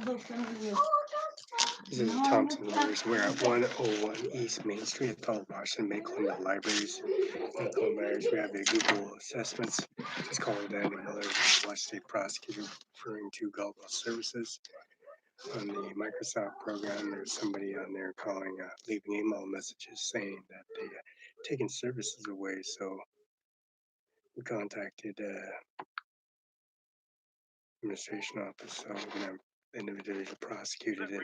This is Thompson Motors. We're at 101 East Main Street, Othello, Washington, Macon, the libraries. Macon Myers, we have the Google assessments. Just calling Danny Miller, Washington State prosecutor, referring to Gulf Services. On the Microsoft program, there's somebody on there calling, leaving email messages saying that they taken services away. So we contacted administration office. So we're gonna have individuals prosecuted it.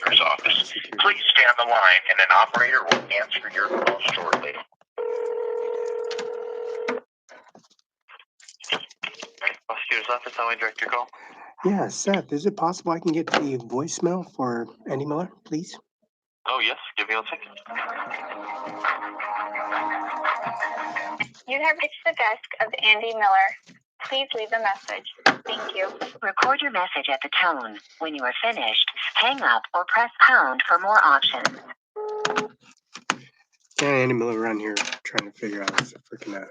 Prosecutor's office. Please stay on the line, and an operator will answer your call shortly. Prosecutor's office, how may I direct your call? Yeah, Seth, is it possible I can get the voicemail for Andy Miller, please? Oh, yes. Give me 1 second. You have reached the desk of Andy Miller. Please leave a message. Thank you. Record your message at the tone. When you are finished, hang up or press pound for more options. Yeah, Andy Miller around here trying to figure out the freaking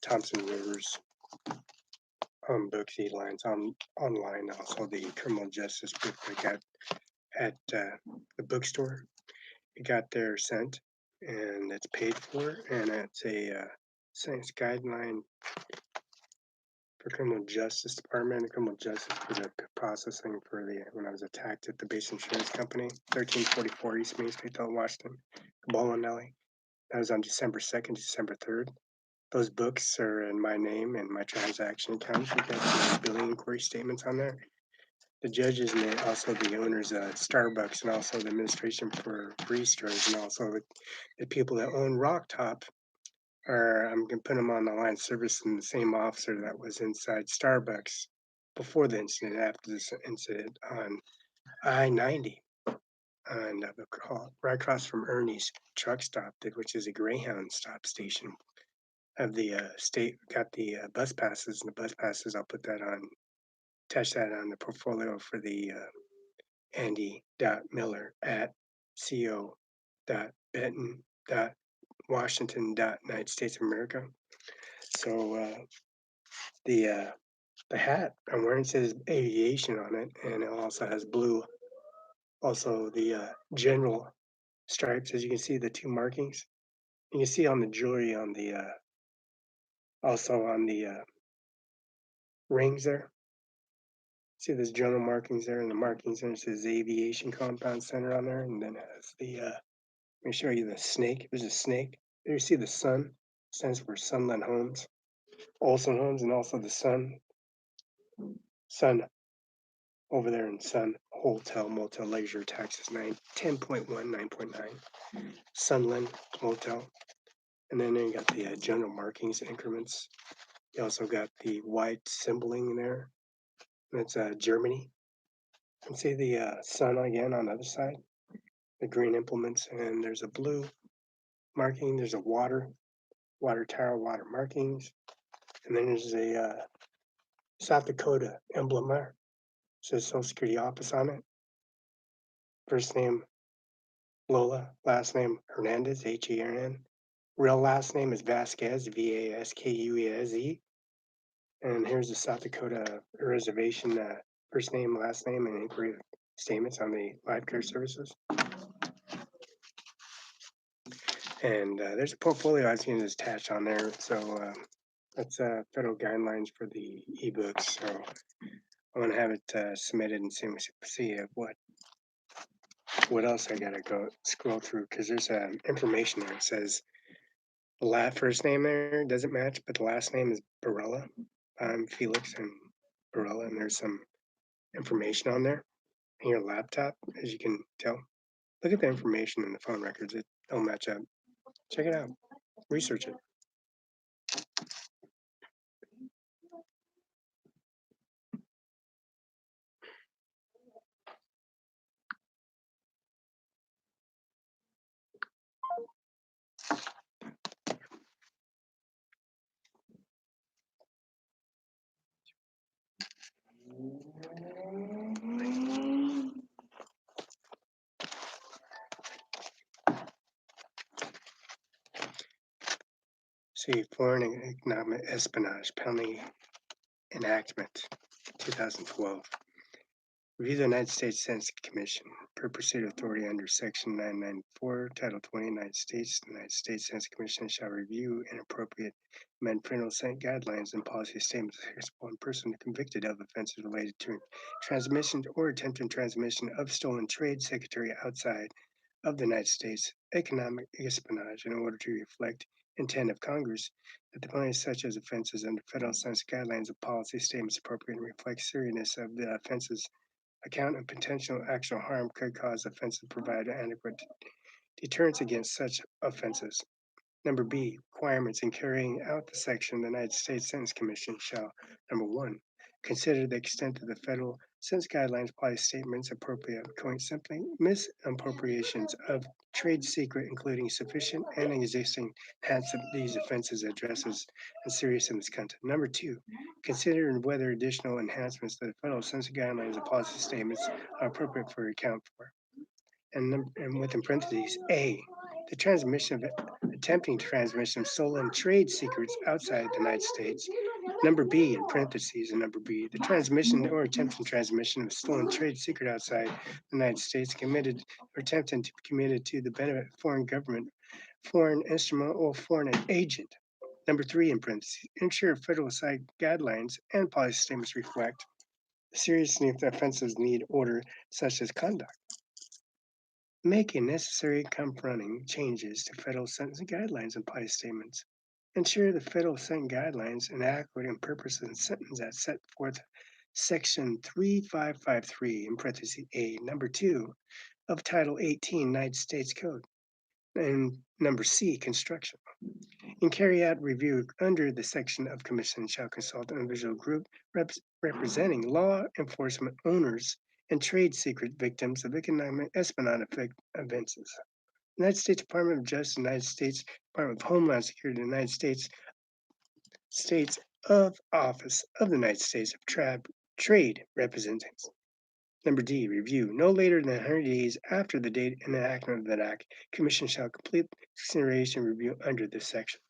Thompson Rivers book seed lines online. Also, the criminal justice book they got at the bookstore. It got there sent, and it's paid for, and it's a science guideline for criminal justice department. The criminal justice for the processing for the when I was attacked at the base insurance company, 1344 East Main Street, Washington, Bowling Alley. That was on December 2nd, December 3rd. Those books are in my name and my transaction accounts. We got the billing inquiry statements on there. The judges and also the owners of Starbucks and also the administration for Free Stores and also the people that own Rock Top are, I'm going to put them on the line of service in the same officer that was inside Starbucks before the incident, after this incident on I-90. And right across from Ernie's truck stop, which is a Greyhound stop station. Of the state got the bus passes, and the bus passes, I'll put that on, attach that on the portfolio for the Andy.Miller at co.benton.washington.United States of America. So the hat I'm wearing says aviation on it, and it also has blue. Also the general stripes, as you can see, the two markings. You can see on the jewelry on the also on the rings there. See there's general markings there, and the markings there, it says Aviation Compound Center on there, and then it has the let me show you the snake. There's a snake. There you see the sun, stands for Sunland Homes, Olson Homes, and also the sun over there in Sun Hotel Motel Leisure, taxes 10.1, 9.9, Sunland Motel. And then you got the general markings increments. You also got the white symboling there. That's Germany. And see the sun again on the other side, the green implements, and there's a blue marking. There's a water tower, water markings, and then there's a South Dakota emblem there. It says Social Security Office on it. First name Lola, last name Hernandez, H-E-R-N. Real last name is Vasquez, V-A-S-K-U-E-Z. And here's the South Dakota reservation, first name, last name, and inquiry statements on the life care services. And there's a portfolio I've seen is attached on there. So that's federal guidelines for the ebooks. So I want to have it submitted and see what else I gotta go scroll through, because there's information there. It says the first name there doesn't match, but the last name is Barela. I'm Felix and Barela, and there's some information on there in your laptop, as you can tell. Look at the information in the phone records. It don't match up. Check it out. Research it. See, foreign economic espionage penalty enactment 2012. Review the United States Sentencing Commission per pursuit of authority under Section 994, Title 20, United States. The United States Sentencing Commission shall review and appropriate amend parental sent guidelines and policy statements applicable in person convicted of offenses related to transmission or attempted transmission of stolen trade secretary outside of the United States, economic espionage, in order to reflect intent of Congress that the penalties such as offenses under federal sentencing guidelines of policy statements appropriate and reflect seriousness of the offenses account of potential actual harm could cause offenses provide adequate deterrence against such offenses. Number B, requirements in carrying out the section, the United States Sentence Commission shall, number 1, consider the extent of the federal sentence guidelines, policy statements appropriate, going simply misappropriations of trade secret, including sufficient and existing enhancement of these offenses addresses and serious in this content. Number 2, consider whether additional enhancements to the federal sentence guidelines and policy statements are appropriate for account for. And within parentheses, A, the transmission of attempting transmission of stolen trade secrets outside the United States. Number B, in parentheses, and number B, the transmission or attempting transmission of stolen trade secret outside the United States committed or attempting to be committed to the benefit of foreign government, foreign instrument, or foreign agent. Number 3, in parentheses, ensure federal side guidelines and policy statements reflect the seriousness of the offenses need order such as conduct. Making necessary confronting changes to federal sentencing guidelines and policy statements. Ensure the federal sentencing guidelines and adequate and purpose and sentence as set forth Section 3553 in parentheses A, number 2 of Title 18 United States Code. And number C, construction. And carry out review under the section of commission shall consult an individual group representing law enforcement owners and trade secret victims of economic espionage offenses. United States Department of Justice, United States Department of Homeland Security, United States of Office of the United States of Trade Representatives. Number D, review. No later than 100 days after the date and enactment of that act, Commission shall complete consideration review under this section.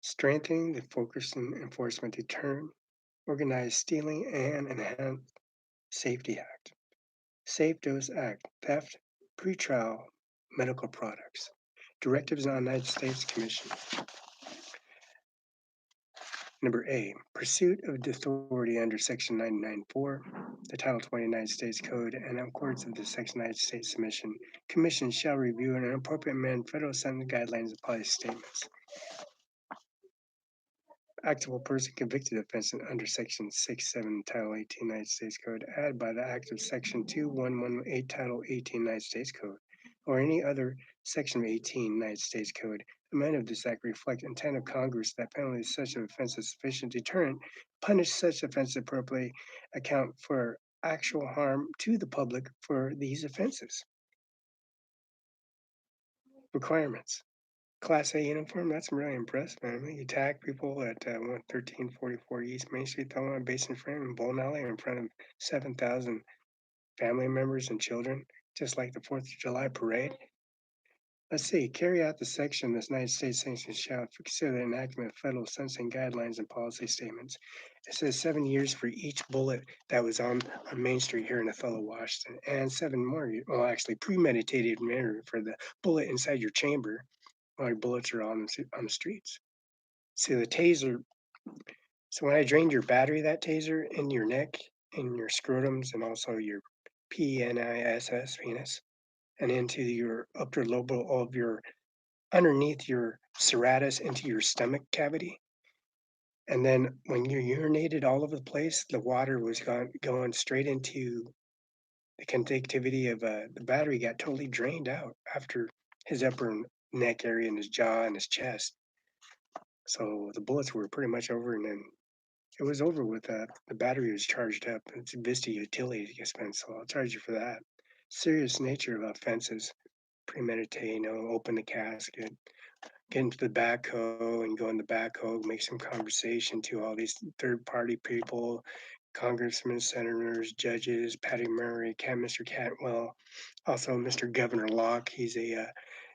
Strengthening the focus and enforcement deterrent, organized stealing and enhanced safety act. Safe Dose Act, theft, pretrial medical products. Directives on United States Commission. Number A, pursuit of authority under Section 994, the Title 20 United States Code, and in accordance with the Section United States Commission shall review and appropriate amend federal sentencing guidelines and policy statements. Actable person convicted of offense under Section 6.7 Title 18 United States Code, added by the act of Section 2118 Title 18 United States Code, or any other Section 18 United States Code, amendment of this act reflect intent of Congress that penalties such an offense is sufficient deterrent, punish such offenses appropriately, account for actual harm to the public for these offenses. Requirements. Class A uniform, that's really impressive, man. You tag people at 1344 East Main Street, Thelma Basin Front and Bowling Alley in front of 7,000 family members and children, just like the 4th of July parade. Let's see, carry out the section of the United States sanctions shall consider the enactment of federal sentencing guidelines and policy statements. It says 7 years for each bullet that was on Main Street here in Othello, Washington, and 7 more, well, actually premeditated murder for the bullet inside your chamber while your bullets are on the streets. See the taser. So when I drained your battery, that taser, in your neck, in your scrotums, and also your penis, and into your upper lobe of your, underneath your serratus, into your stomach cavity. And then when you urinated all over the place, the water was going straight into the conductivity of the battery, got totally drained out after his upper neck area and his jaw and his chest. So the bullets were pretty much over, and then it was over with that. The battery was charged up. It's Vista Utilities expense, so I'll charge you for that. Serious nature of offenses, premeditate, open the casket, get into the backhoe and go in the backhoe, make some conversation to all these third-party people, congressmen, senators, judges, Patty Murray, Mr. Cantwell, also Mr. Governor Locke. He's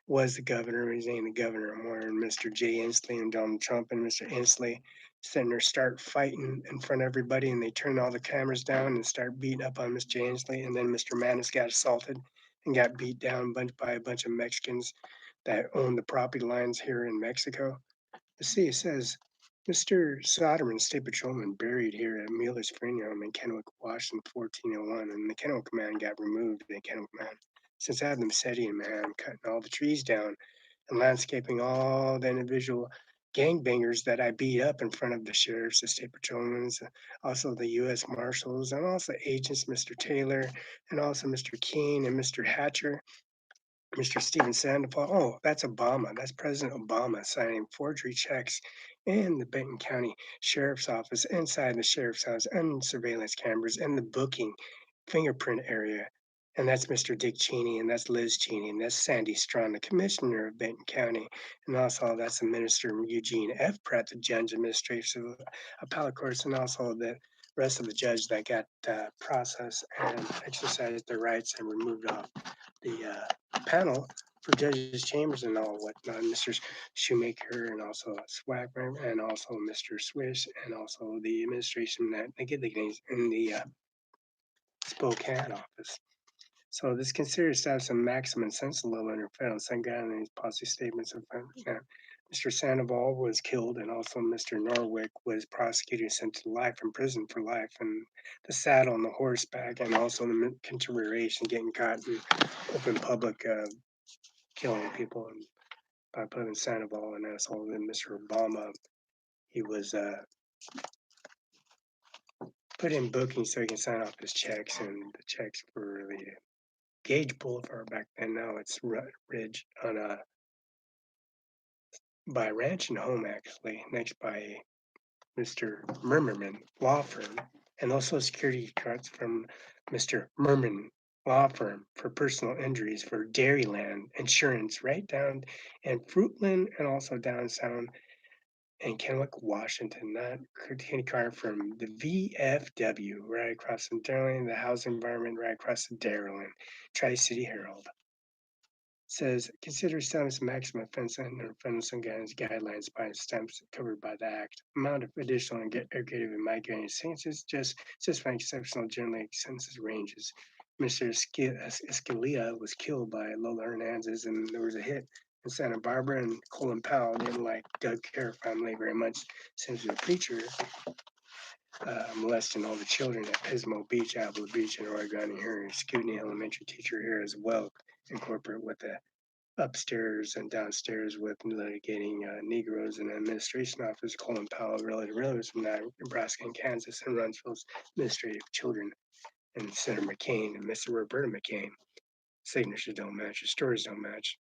was the governor, he's ain't the governor anymore, and Mr. Jay Inslee and Donald Trump and Mr. Inslee sitting there start fighting in front of everybody, and they turn all the cameras down and start beating up on Mr. Jay Inslee, and then Mr. Manis got assaulted and got beat down by a bunch of Mexicans that own the property lines here in Mexico. See, it says Mr. Soderman, state patrolman, buried here at Mueller's funeral home in Kennewick, Washington, 1401, and the Kennewick man got removed. The Kennewick man, since I had them setting, man, cutting all the trees down and landscaping all the individual gangbangers that I beat up in front of the sheriffs, the state patrolmen, also the U.S. Marshals, and also agents, Mr. Taylor, and also Mr. Keene and Mr. Hatcher. Mr. Stephen Sandoval. Oh, that's Obama. That's President Obama signing forgery checks in the Benton County Sheriff's Office, inside the Sheriff's House, and surveillance cameras, and the booking fingerprint area. And that's Mr. Dick Cheney, and that's Liz Cheney, and that's Sandy Strawn, the Commissioner of Benton County. And also that's the Minister Eugene F. Pratt, the Judge Administrative Appellate Courts, and also the rest of the judges that got processed and exercised their rights and removed off the panel for judges' chambers and all whatnot, Mr. Shoemaker and also Swagman and also Mr. Swish and also the administration that they get the names in the Spokane office. So this considers to have some maximum sense level under federal and guidelines policy statements of Mr. Sandoval was killed and also Mr. Norwick was prosecuted and sent to life in prison for life, and the saddle on the horseback and also the consideration getting caught in open public killing people and by putting Sandoval and asshole. Then Mr. Obama, he was put in booking so he can sign off his checks, and the checks for the Gage Boulevard back then. Now it's Ridge on by Ranch and Home, actually, next by Mr. Mermerman Law Firm, and also security cards from Mr. Merman Law Firm for personal injuries for Dairyland Insurance, right down in Fruitland and also downtown in Kennewick, Washington. That security card from the VFW, right across from Dairyland, the housing environment right across from Dairyland, Tri-City Herald. Says consider sentence maximum offense under federal guidelines by stamps covered by the act. Amount of additional and aggravated and migrating sentences just by exceptional generally sentences ranges. Mr. Escalilla was killed by Lola Hernandez, and there was a hit in Santa Barbara, and Colin Powell didn't like Doug Kerr family very much since the preacher molesting all the children at Pismo Beach, Avila Beach in Oregon, and here Scootney Elementary teacher here as well, incorporate with the upstairs and downstairs with litigating Negroes in the administration office. Colin Powell, relative relatives from Nebraska and Kansas, and Runsville's administrative children, and Senator McCain and Mr. Roberta McCain. Signatures don't match, your stories don't match.